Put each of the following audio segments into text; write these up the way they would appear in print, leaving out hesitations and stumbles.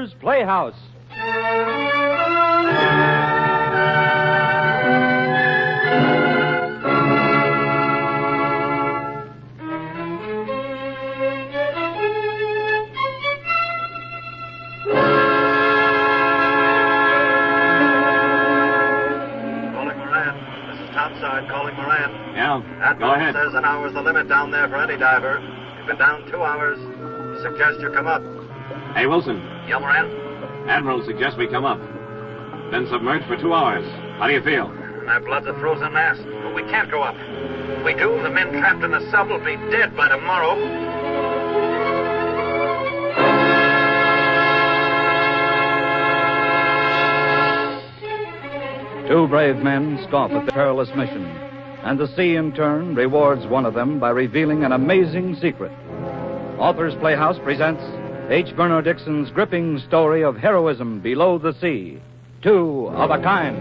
Author's Playhouse. Go ahead. Says an hour's the limit down there for any diver. You've been down 2 hours. Suggest you come up. Hey, Wilson. Yeah, Moran? Admiral suggests we come up. Been submerged for 2 hours. How do you feel? My blood's a frozen mass, but we can't go up. If we do, the men trapped in the sub will be dead by tomorrow. Two brave men scoff at the perilous mission, and the sea, in turn, rewards one of them by revealing an amazing secret. Author's Playhouse presents H. Bernard Dixon's gripping story of heroism below the sea. Two of a kind.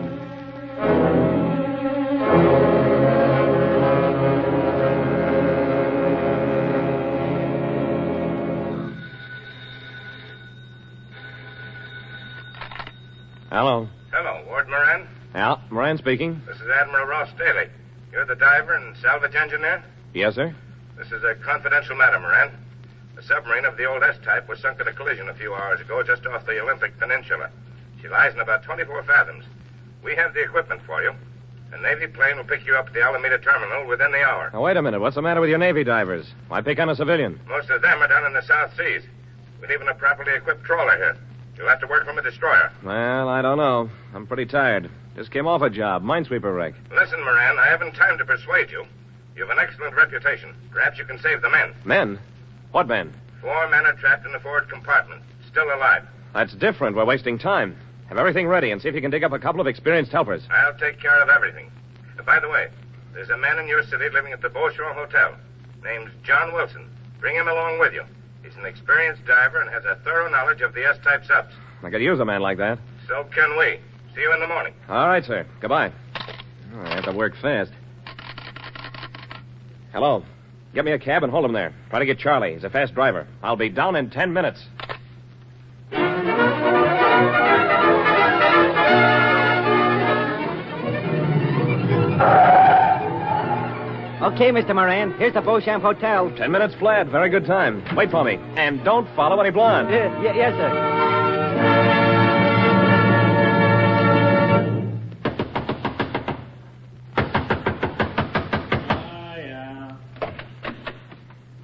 Hello. Hello, Ward Moran. Yeah, Moran speaking. This is Admiral Ross Daly. You're the diver and salvage engineer? Yes, sir. This is a confidential matter, Moran. The submarine of the old S-type was sunk in a collision a few hours ago just off the Olympic Peninsula. She lies in about 24 fathoms. We have the equipment for you. A Navy plane will pick you up at the Alameda terminal within the hour. Now, wait a minute. What's the matter with your Navy divers? Why pick on a civilian? Most of them are down in the South Seas. With even a properly equipped trawler here. You'll have to work from a destroyer. Well, I don't know. I'm pretty tired. Just came off a job. Minesweeper wreck. Listen, Moran, I haven't time to persuade you. You have an excellent reputation. Perhaps you can save the men. Men? What men? 4 men are trapped in the forward compartment. Still alive. That's different. We're wasting time. Have everything ready and see if you can dig up a couple of experienced helpers. I'll take care of everything. By the way, there's a man in your city living at the Beaushore Hotel. Name's John Wilson. Bring him along with you. He's an experienced diver and has a thorough knowledge of the S-type subs. I could use a man like that. So can we. See you in the morning. All right, sir. Goodbye. Oh, I have to work fast. Hello. Get me a cab and hold him there. Try to get Charlie. He's a fast driver. I'll be down in 10 minutes. Okay, Mr. Moran. Here's the Beauchamp Hotel. 10 minutes flat. Very good time. Wait for me. And don't follow any blonde. Yes, sir.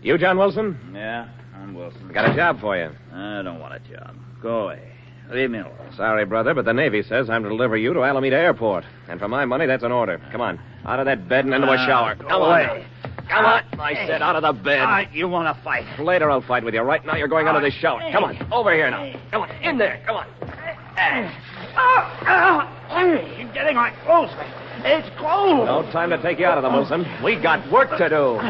You John Wilson? Yeah, I'm Wilson. Got a job for you. I don't want a job. Go away. Leave me alone. Sorry, brother, but the Navy says I'm to deliver you to Alameda Airport. And for my money, that's an order. Come on. Out of that bed and into a shower. Come on. Come on. I said out of the bed. You want to fight? Later I'll fight with you. Right now you're going out of this shower. Come on. Over here now. Come on. In there. Come on. You're getting my clothes. It's cold. No time to take you out of them, Wilson. We got work to do.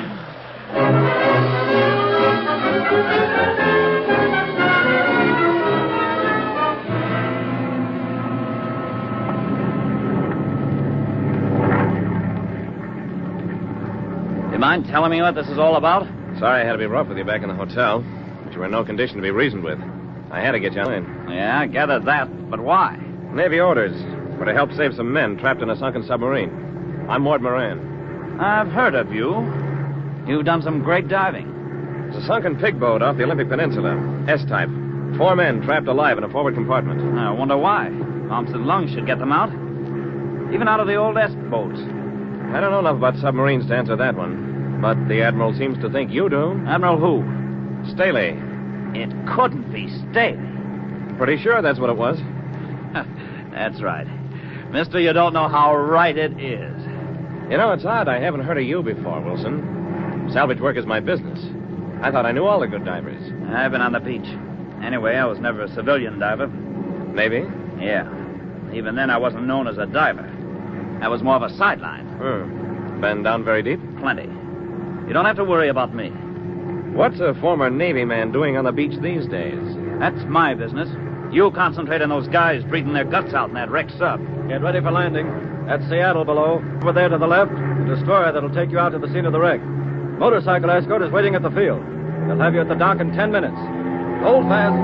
You mind telling me what this is all about? Sorry I had to be rough with you back in the hotel, but you were in no condition to be reasoned with. I had to get you in. Yeah, I gathered that, but why? Navy orders were to help save some men trapped in a sunken submarine. I'm Ward Moran. I've heard of you. You've done some great diving. There's a sunken pig boat off the Olympic Peninsula, S-type. 4 men trapped alive in a forward compartment. I wonder why. Thompson Lung should get them out. Even out of the old S-boats. I don't know enough about submarines to answer that one, but the Admiral seems to think you do. Admiral who? Staley. It couldn't be Staley. Pretty sure that's what it was. That's right. Mister, you don't know how right it is. You know, it's odd I haven't heard of you before, Wilson. Salvage work is my business. I thought I knew all the good divers. I've been on the beach. Anyway, I was never a civilian diver. Maybe? Yeah. Even then, I wasn't known as a diver. I was more of a sideline. Been down very deep? Plenty. You don't have to worry about me. What's a former Navy man doing on the beach these days? That's my business. You concentrate on those guys breathing their guts out in that wrecked sub. Get ready for landing. That's Seattle below. Over there to the left, the destroyer that'll take you out to the scene of the wreck. Motorcycle escort is waiting at the field. They'll have you at the dock in 10 minutes. Hold fast.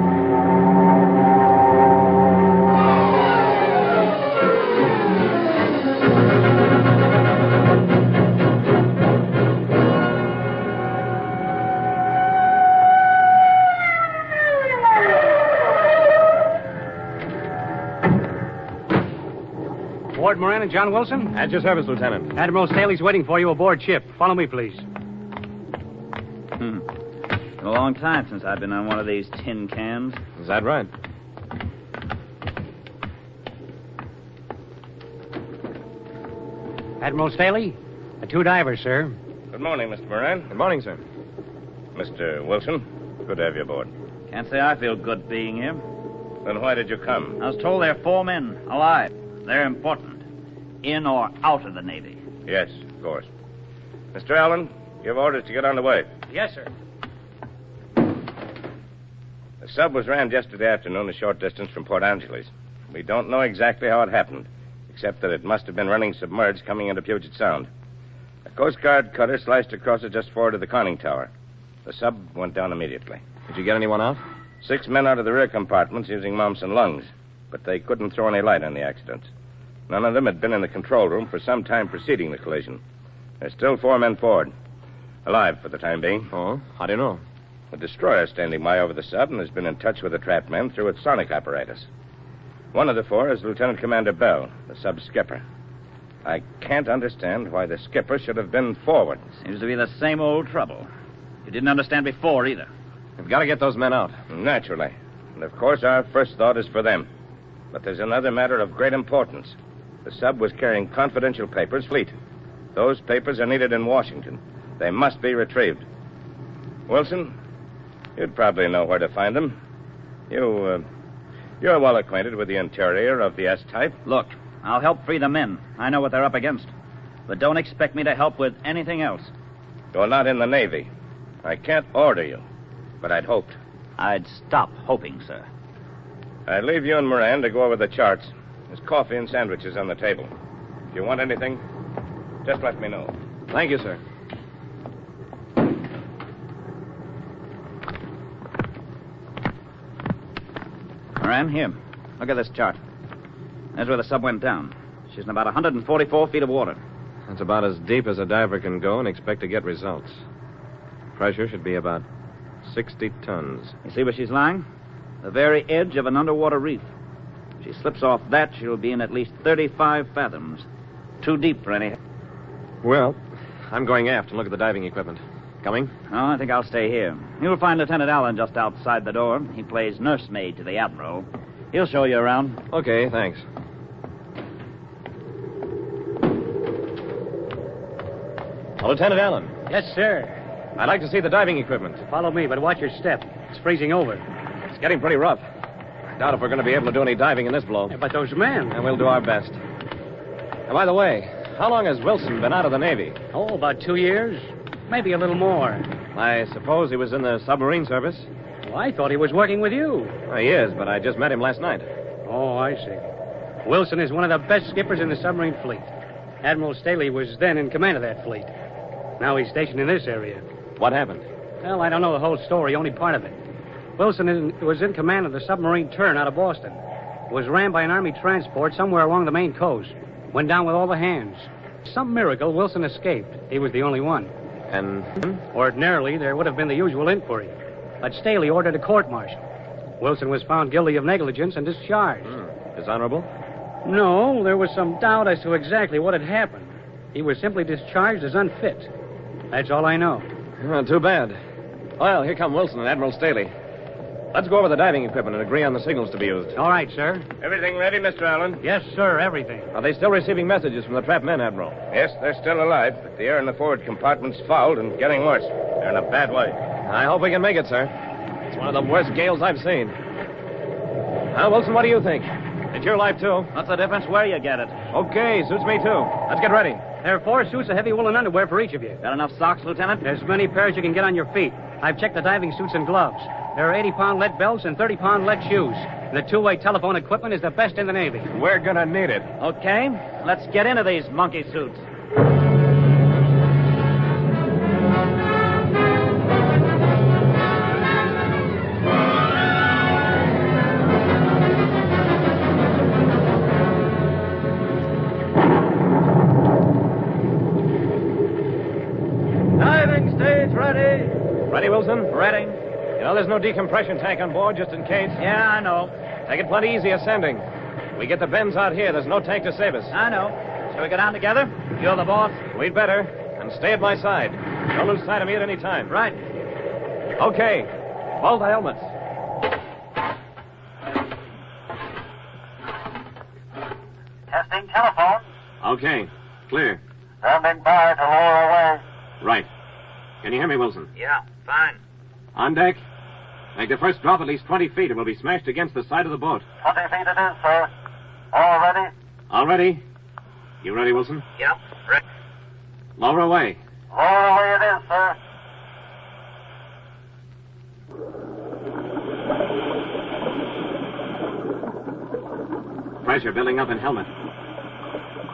Port Moran and John Wilson? At your service, Lieutenant. Admiral Staley's waiting for you aboard ship. Follow me, please. Been a long time since I've been on one of these tin cans. Is that right? Admiral Staley? The two divers, sir. Good morning, Mr. Moran. Good morning, sir. Mr. Wilson, good to have you aboard. Can't say I feel good being here. Then why did you come? I was told there are 4 men alive. They're important. In or out of the Navy. Yes, of course. Mr. Allen, you have orders to get on the way. Yes, sir. The sub was rammed yesterday afternoon a short distance from Port Angeles. We don't know exactly how it happened, except that it must have been running submerged coming into Puget Sound. A Coast Guard cutter sliced across it just forward of the conning tower. The sub went down immediately. Did you get anyone out? 6 men out of the rear compartments using mumps and lungs, but they couldn't throw any light on the accident. None of them had been in the control room for some time preceding the collision. There's still 4 men forward. Alive for the time being. Oh, how do you know? The destroyer standing by over the sub and has been in touch with the trapped men through its sonic apparatus. One of the 4 is Lieutenant Commander Bell, the sub's skipper. I can't understand why the skipper should have been forward. Seems to be the same old trouble. You didn't understand before, either. We've got to get those men out. Naturally. And of course our first thought is for them. But there's another matter of great importance. The sub was carrying confidential papers, fleet. Those papers are needed in Washington. They must be retrieved. Wilson, you'd probably know where to find them. You're well acquainted with the interior of the S-type. Look, I'll help free the men. I know what they're up against. But don't expect me to help with anything else. You're not in the Navy. I can't order you, but I'd hoped. I'd stop hoping, sir. I'd leave you and Moran to go over the charts. There's coffee and sandwiches on the table. If you want anything, just let me know. Thank you, sir. Moran, here. Look at this chart. There's where the sub went down. She's in about 144 feet of water. That's about as deep as a diver can go and expect to get results. Pressure should be about 60 tons. You see where she's lying? The very edge of an underwater reef. If she slips off that, she'll be in at least 35 fathoms. Too deep for any... Well, I'm going aft and look at the diving equipment. Coming? No, I think I'll stay here. You'll find Lieutenant Allen just outside the door. He plays nursemaid to the Admiral. He'll show you around. Okay, thanks. Lieutenant Allen. Yes, sir. I'd like to see the diving equipment. Follow me, but watch your step. It's freezing over. It's getting pretty rough. I doubt if we're going to be able to do any diving in this blow. Yeah, but those men... And we'll do our best. And by the way, how long has Wilson been out of the Navy? Oh, about 2 years. Maybe a little more. I suppose he was in the submarine service. Well, I thought he was working with you. Well, he is, but I just met him last night. Oh, I see. Wilson is one of the best skippers in the submarine fleet. Admiral Staley was then in command of that fleet. Now he's stationed in this area. What happened? Well, I don't know the whole story, only part of it. Wilson was in command of the submarine Turn out of Boston. Was rammed by an Army transport somewhere along the Maine coast. Went down with all the hands. Some miracle, Wilson escaped. He was the only one. And? Ordinarily, there would have been the usual inquiry. But Staley ordered a court-martial. Wilson was found guilty of negligence and discharged. Dishonorable? No, there was some doubt as to exactly what had happened. He was simply discharged as unfit. That's all I know. Too bad. Well, here come Wilson and Admiral Staley. Let's go over the diving equipment and agree on the signals to be used. All right, sir. Everything ready, Mr. Allen? Yes, sir, everything. Are they still receiving messages from the trapped men, Admiral? Yes, they're still alive, but the air in the forward compartment's fouled and getting worse. They're in a bad way. I hope we can make it, sir. It's one of the worst gales I've seen. Now, Wilson, what do you think? It's your life, too. What's the difference where you get it? Okay, suits me, too. Let's get ready. There are 4 suits of heavy woolen underwear for each of you. Got enough socks, Lieutenant? As many pairs you can get on your feet. I've checked the diving suits and gloves. There are 80-pound lead belts and 30-pound lead shoes. And the two-way telephone equipment is the best in the Navy. We're gonna need it. Okay, let's get into these monkey suits. Diving stage ready. Ready, Wilson? Ready? You know, there's no decompression tank on board, just in case. Yeah, I know. Take it plenty easy ascending. We get the bends out here. There's no tank to save us. I know. Shall we go down together? You're the boss. We'd better. And stay at my side. Don't lose sight of me at any time. Right. Okay. Hold the helmets. Testing telephone. Okay. Clear. Standing by to lower away. Right. Can you hear me, Wilson? Yeah, fine. On deck. Make the first drop at least 20 feet. It will be smashed against the side of the boat. 20 feet it is, sir. All ready? All ready? You ready, Wilson? Yep, ready. Lower away. Lower away it is, sir. Pressure building up in helmet.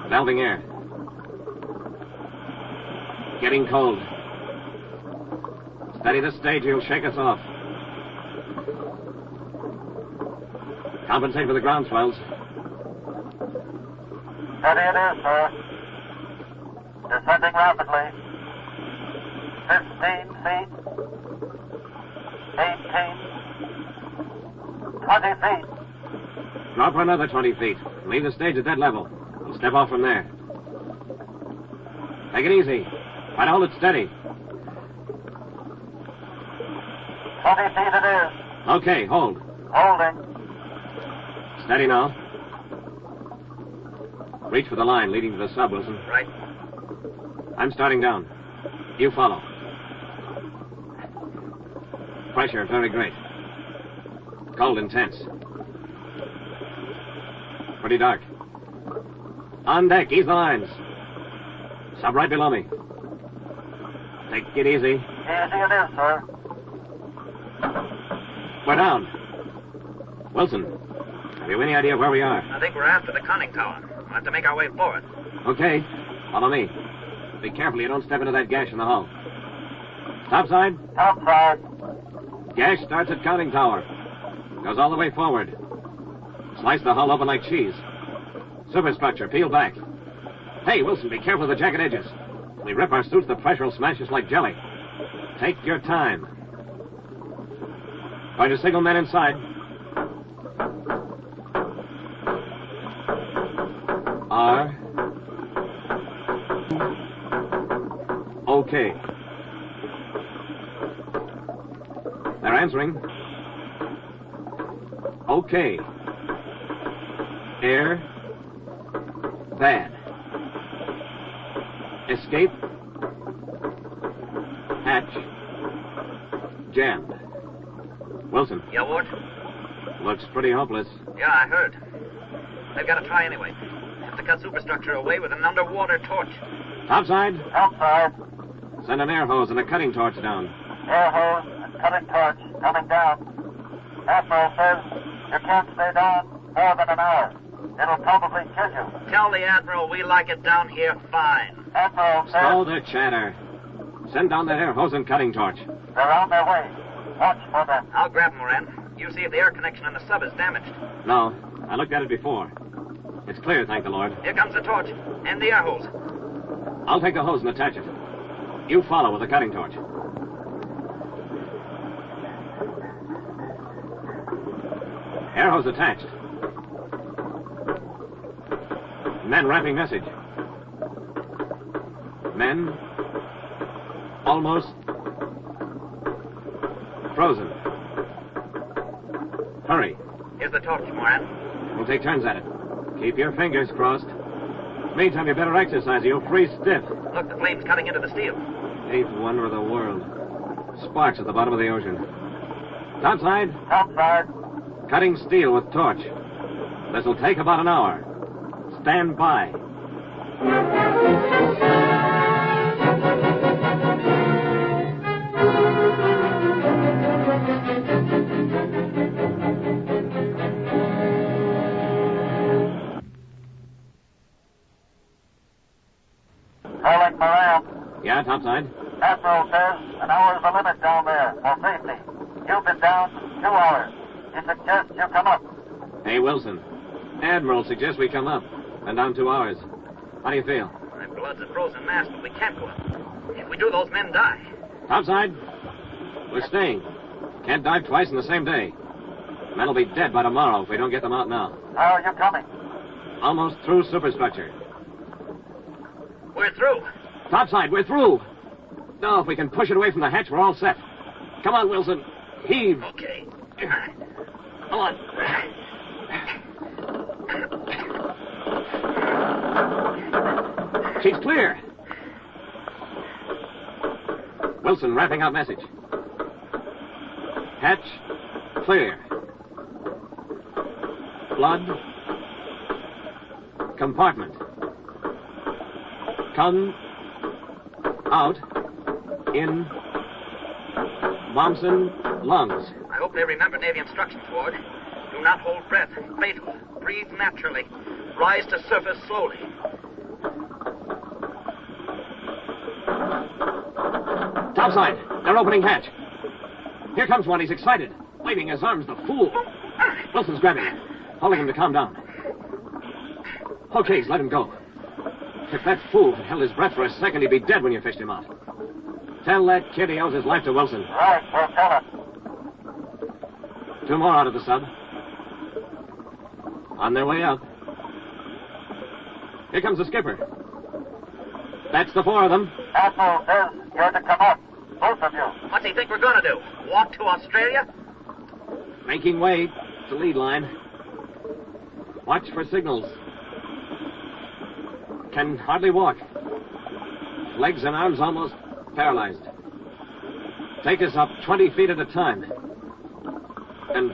Valving air. Getting cold. Steady the stage, you'll shake us off. Compensate for the ground swells. Steady it is, sir. Descending rapidly. 15 feet. 18. 20 feet. Drop for another 20 feet. Leave the stage at that level. We'll step off from there. Take it easy. Try to hold it steady. 20 feet it is. Okay, hold. Holding. Steady now. Reach for the line leading to the sub, Wilson. Right. I'm starting down. You follow. Pressure very great. Cold intense. Pretty dark. On deck, ease the lines. Sub right below me. Take it easy. Easy it is, sir. We're down. Wilson, have you any idea where we are? I think we're after the conning tower. We'll have to make our way forward. Okay. Follow me. Be careful you don't step into that gash in the hull. Topside. Topside. Gash starts at conning tower. Goes all the way forward. Slice the hull open like cheese. Superstructure, peel back. Hey, Wilson, be careful of the jacket edges. When we rip our suits, the pressure will smash us like jelly. Take your time. Going to signal men inside. R. Okay. They're answering. Okay. Air. Bad. Escape. Hatch. Jammed. Wilson. Yeah, Ward? Looks pretty hopeless. Yeah, I heard. They've got to try anyway. Have to cut superstructure away with an underwater torch. Topside. Topside. Send an air hose and a cutting torch down. Air hose and cutting torch coming down. Admiral says you can't stay down more than an hour. It'll probably kill you. Tell the Admiral we like it down here fine. Admiral says... Stall the chatter. Send down that air hose and cutting torch. They're on their way. Watch for them. I'll grab them, Moran. You see if the air connection on the sub is damaged. No, I looked at it before. It's clear, thank the Lord. Here comes the torch and the air hose. I'll take the hose and attach it. You follow with the cutting torch. Air hose attached. Men rapping message. Men almost frozen. Hurry. Here's the torch, Moran. We'll take turns at it. Keep your fingers crossed. Meantime, you better exercise or you'll freeze stiff. Look, the flame's cutting into the steel. Eighth wonder of the world. Sparks at the bottom of the ocean. Topside. Topside. Cutting steel with torch. This'll take about an hour. Stand by. Calling Moran. Yeah, topside. Admiral says an hour's the limit down there for safety. You've been down 2 hours. He suggests you come up. Hey, Wilson. Admiral suggests we come up. Been down 2 hours. How do you feel? My blood's a frozen mass, but we can't go up. If we do, those men die. Topside. We're staying. Can't dive twice in the same day. Men will be dead by tomorrow if we don't get them out now. How are you coming? Almost through superstructure. We're through. Topside, we're through. Now, if we can push it away from the hatch, we're all set. Come on, Wilson. Heave. Okay. Come on. She's clear. Wilson, wrapping up message. Hatch, clear. Blood. Compartment. Come. Out. In. Momsen, lungs. I hope they remember Navy instructions, Ward. Do not hold breath. Fatal. Breathe naturally. Rise to surface slowly. Topside. They're opening hatch. Here comes one. He's excited. Waving his arms, the fool. Wilson's grabbing him, holding him to calm down. Okay, let him go. If that fool had held his breath for a second, he'd be dead when you fished him out. Tell that kid he owes his life to Wilson. Right, we'll tell him. 2 more out of the sub. On their way up. Here comes the skipper. That's the 4 of them. Admiral says you're to come up. Both of you. What do you think we're going to do? Walk to Australia? Making way to lead line. Watch for signals. Can hardly walk. Legs and arms almost paralyzed. Take us up 20 feet at a time. And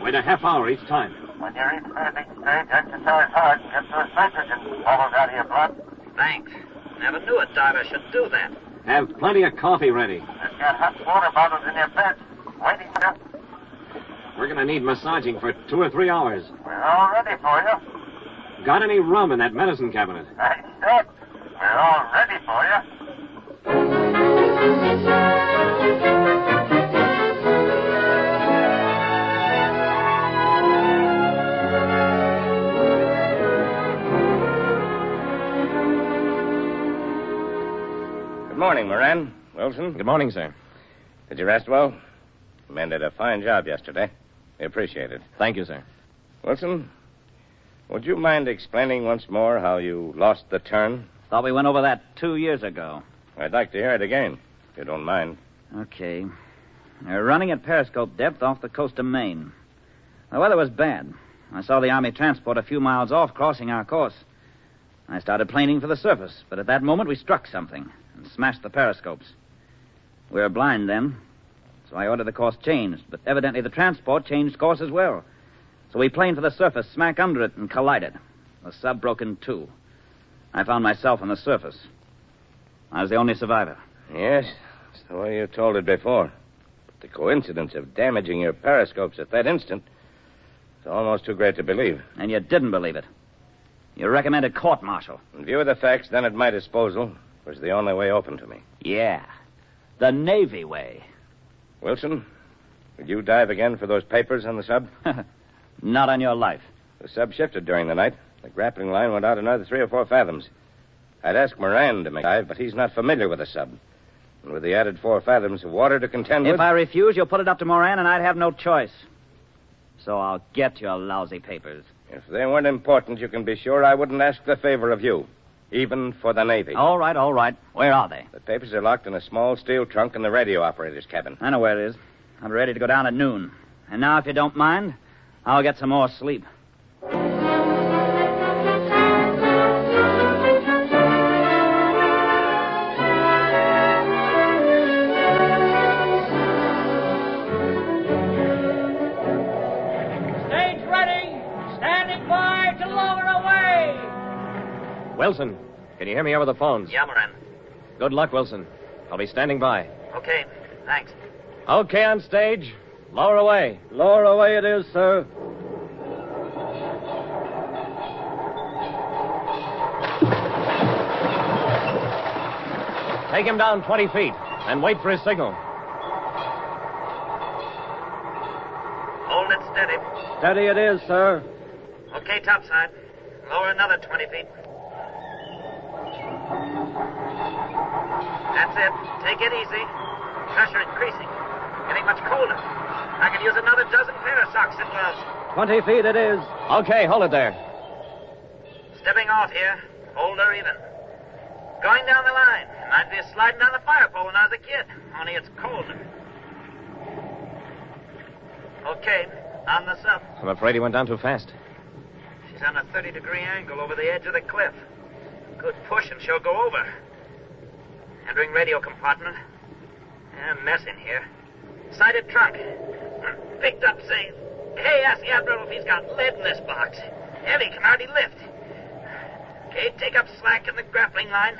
wait a half hour each time. When you reach landing stage, exercise hard and get some nitrogen bubbles out of your blood. Thanks. Never knew a diver should do that. Have plenty of coffee ready. There's got hot water bottles in your bed. Waiting for you. We're going to need massaging for 2 or 3 hours. We're all ready for you. Got any rum in that medicine cabinet? I said, we're all ready for you. Good morning, Moran. Wilson. Good morning, sir. Did you rest well? The men did a fine job yesterday. We appreciate it. Thank you, sir. Wilson, would you mind explaining once more how you lost the turn? Thought we went over that 2 years ago. I'd like to hear it again, if you don't mind. Okay. We're running at periscope depth off the coast of Maine. The weather was bad. I saw the Army transport a few miles off crossing our course. I started planing for the surface, but at that moment we struck something and smashed the periscopes. We were blind then, so I ordered the course changed, but evidently the transport changed course as well. So we planed for the surface, smack under it, and collided. The sub broke in 2. I found myself on the surface. I was the only survivor. Yes, that's the way you told it before. But the coincidence of damaging your periscopes at that instant is almost too great to believe. And you didn't believe it. You recommended court-martial. In view of the facts then at my disposal, it was the only way open to me. Yeah. The Navy way. Wilson, would you dive again for those papers on the sub? Not on your life. The sub shifted during the night. The grappling line went out another 3 or 4 fathoms. I'd ask Moran to make a dive, but he's not familiar with the sub. And with the added 4 fathoms of water to contend with... If I refuse, you'll put it up to Moran, and I'd have no choice. So I'll get your lousy papers. If they weren't important, you can be sure I wouldn't ask the favor of you, even for the Navy. All right, all right. Where are they? The papers are locked in a small steel trunk in the radio operator's cabin. I know where it is. I'm ready to go down at noon. And now, if you don't mind, I'll get some more sleep. Wilson, can you hear me over the phones? Yeah, Moran. Good luck, Wilson. I'll be standing by. Okay, thanks. Okay, on stage. Lower away. Lower away it is, sir. Take him down 20 feet and wait for his signal. Hold it steady. Steady it is, sir. Okay, topside. Lower another 20 feet. That's it. Take it easy. Pressure increasing. Getting much colder. I could use another dozen pair of socks and gloves. 20 feet it is. Okay, hold it there. Stepping off here. Hold her even. Going down the line. Might be sliding down the fire pole when I was a kid. Only it's colder. Okay, on the sub. I'm afraid he went down too fast. She's on a 30-degree angle over the edge of the cliff. Good push and she'll go over. Entering radio compartment. A mess in here. Sighted trunk. Picked up saying, hey, ask the Admiral if he's got lead in this box. Heavy, can hardly lift. Okay, take up slack in the grappling line.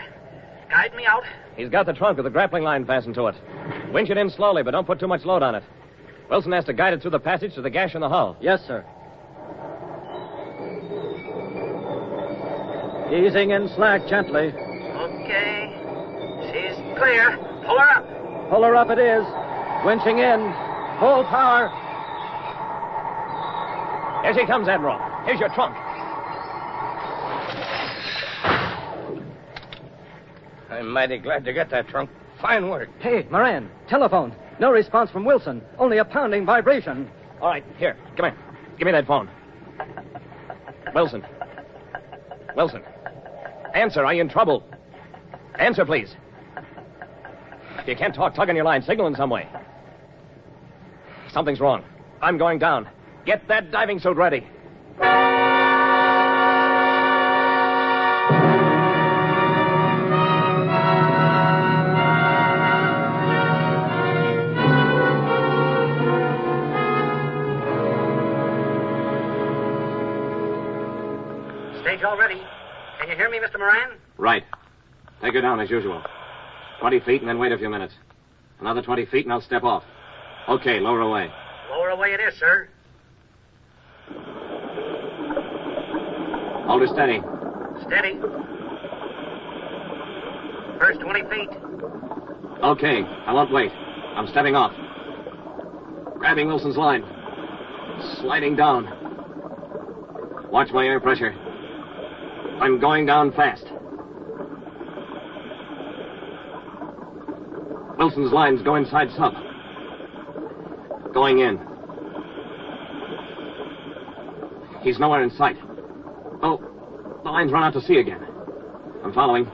Guide me out. He's got the trunk with the grappling line fastened to it. Winch it in slowly, but don't put too much load on it. Wilson has to guide it through the passage to the gash in the hull. Yes, sir. Easing in slack gently. Okay. She's clear. Pull her up. Pull her up it is. Winching in. Full power. Here she comes, Admiral. Here's your trunk. I'm mighty glad to get that trunk. Fine work. Hey, Moran, telephone. No response from Wilson. Only a pounding vibration. All right, here. Come here. Give me that phone. Wilson. Wilson. Answer. Are you in trouble? Answer, please. If you can't talk, tug on your line. Signal in some way. Something's wrong. I'm going down. Get that diving suit ready. Stage all ready. Can you hear me, Mr. Moran? Right. Take her down as usual. 20 feet and then wait a few minutes. Another 20 feet and I'll step off. Okay, lower away. Lower away it is, sir. Hold her steady. Steady. First 20 feet. Okay, I won't wait. I'm stepping off. Grabbing Wilson's line. Sliding down. Watch my air pressure. I'm going down fast. Wilson's lines go inside sub. Going in. He's nowhere in sight. Oh, the line's run out to sea again. I'm following.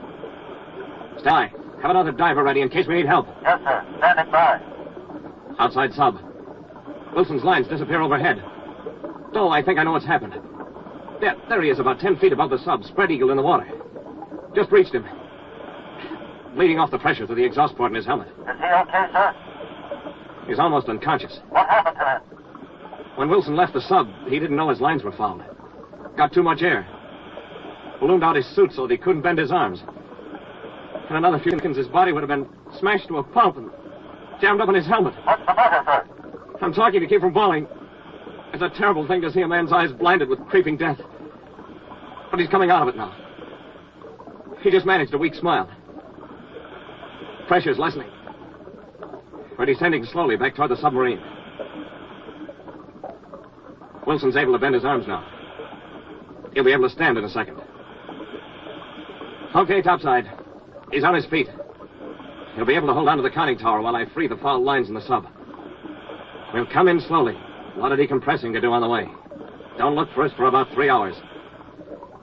Stay by. Have another diver ready in case we need help. Yes, sir. Standing by. Outside sub. Wilson's lines disappear overhead. Oh, I think I know what's happened. There he is, about 10 feet above the sub, spread eagle in the water. Just reached him. Bleeding off the pressure through the exhaust port in his helmet. Is he okay, sir? He's almost unconscious. What happened to him? When Wilson left the sub, he didn't know his lines were fouled. Got too much air. Ballooned out his suit so that he couldn't bend his arms. In another few seconds, his body would have been smashed to a pulp and jammed up in his helmet. What's the matter, sir? I'm talking to keep from falling. It's a terrible thing to see a man's eyes blinded with creeping death. But he's coming out of it now. He just managed a weak smile. Pressure's lessening. We're descending slowly back toward the submarine. Wilson's able to bend his arms now. He'll be able to stand in a second. Okay, topside. He's on his feet. He'll be able to hold on to the conning tower while I free the foul lines in the sub. We'll come in slowly. A lot of decompressing to do on the way. Don't look for us for about 3 hours.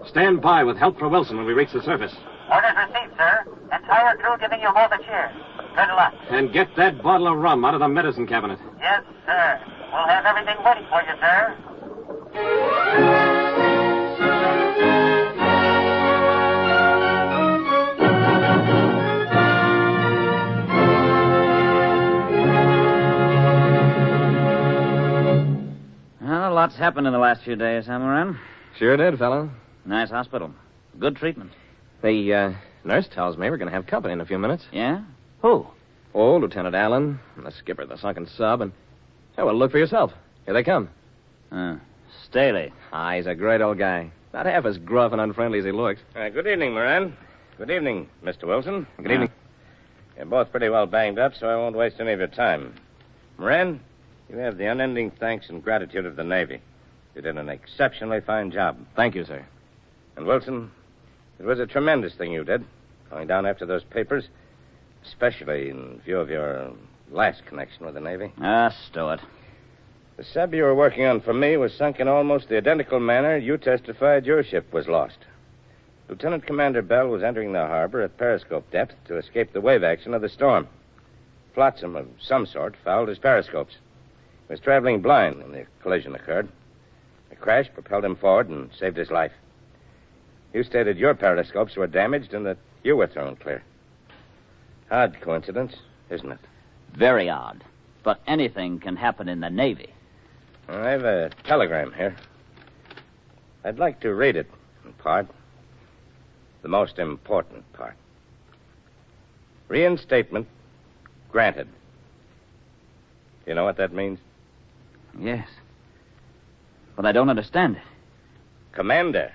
Stand by with help for Wilson when we reach the surface. Orders received, sir. Entire crew giving you all the cheers. Good luck. And get that bottle of rum out of the medicine cabinet. Yes, sir. We'll have everything waiting for you, sir. Well, a lot's happened in the last few days, huh, Moran? Sure did, fella. Nice hospital. Good treatment. The nurse tells me we're going to have company in a few minutes. Yeah? Who? Oh, Lieutenant Allen, and the skipper of the sunken sub, and... Oh, well, look for yourself. Here they come. Staley. Ah, he's a great old guy. Not half as gruff and unfriendly as he looks. Good evening, Moran. Good evening, Mr. Wilson. Good evening. You're both pretty well banged up, so I won't waste any of your time. Moran, you have the unending thanks and gratitude of the Navy. You did an exceptionally fine job. Thank you, sir. And, Wilson, it was a tremendous thing you did, going down after those papers, especially in view of your last connection with the Navy. Stow it. The sub you were working on for me was sunk in almost the identical manner you testified your ship was lost. Lieutenant Commander Bell was entering the harbor at periscope depth to escape the wave action of the storm. Flotsam of some sort fouled his periscopes. He was traveling blind when the collision occurred. The crash propelled him forward and saved his life. You stated your periscopes were damaged and that you were thrown clear. Odd coincidence, isn't it? Very odd. But anything can happen in the Navy. I have a telegram here. I'd like to read it in part. The most important part. Reinstatement granted. Do you know what that means? Yes. But I don't understand it. Commander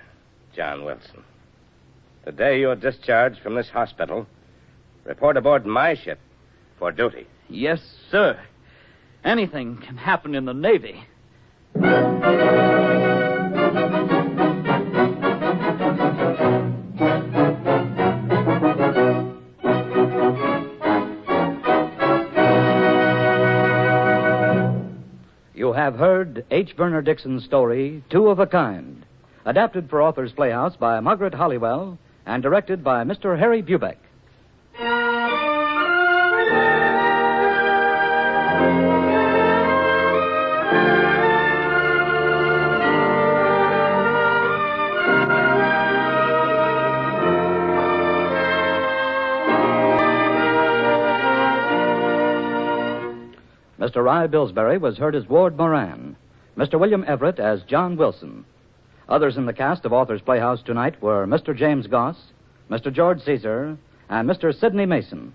John Wilson, the day you're discharged from this hospital, report aboard my ship for duty. Yes, sir. Anything can happen in the Navy. You have heard H. Verner Dixon's story, Two of a Kind, adapted for Authors Playhouse by Margaret Hollywell and directed by Mr. Harry Bubeck. Mr. Rye Billsbury was heard as Ward Moran, Mr. William Everett as John Wilson. Others in the cast of Authors Playhouse tonight were Mr. James Goss, Mr. George Caesar, and Mr. Sidney Mason.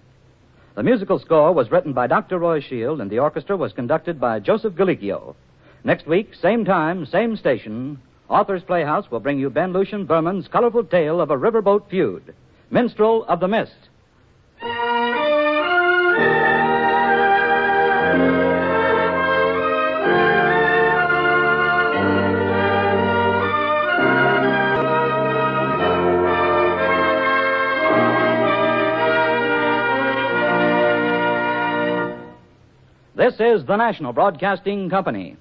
The musical score was written by Dr. Roy Shield, and the orchestra was conducted by Joseph Galicchio. Next week, same time, same station, Authors Playhouse will bring you Ben Lucian Berman's colorful tale of a riverboat feud, Minstrel of the Mist. This is the National Broadcasting Company.